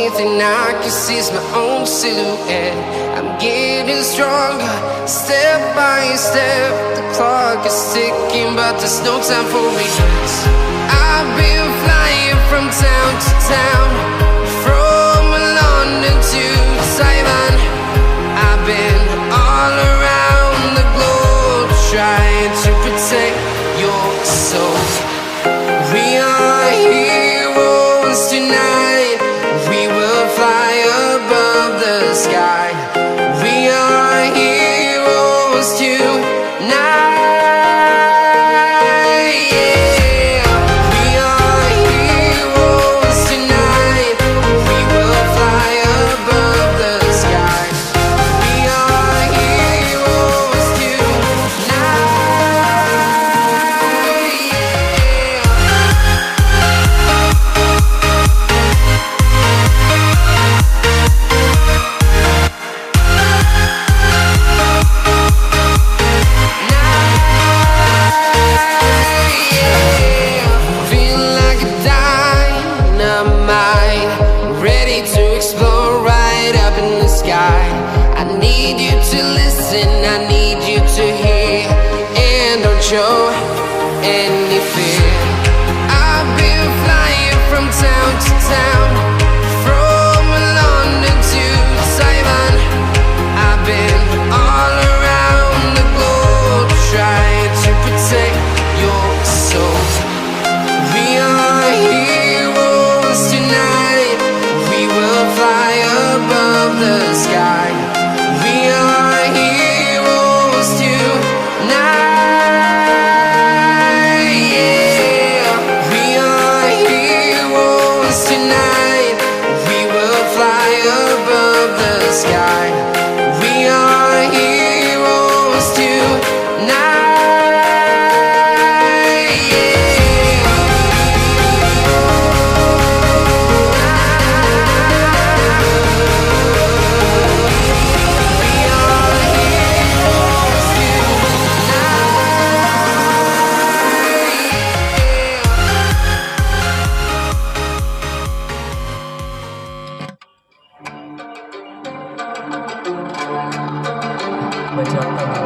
thing I can see is my own silhouette. I'm getting stronger, step by step. The clock is ticking, but there's no time for regrets. I've been flying from town to town, from London to Taiwan. I've been all around the globe, trying to protect your soul. We are heroes tonight. We will fly above the sky. We are heroes tonight. Yeah. We are heroes tonight. We will fly above the sky. We are heroes tonight. Feel like a dynamite, ready to explode right up in the sky. I need you to listen, I need you to hear, and don't show any fear. I've been flying from town to town, from London to Taiwan. I've been all around the globe, trying to protect your soul. We are heroes tonight. We will fly above the sky. We are heroes tonight. Yeah. We are heroes tonight. We will fly above the sky. We are heroes tonight. Baca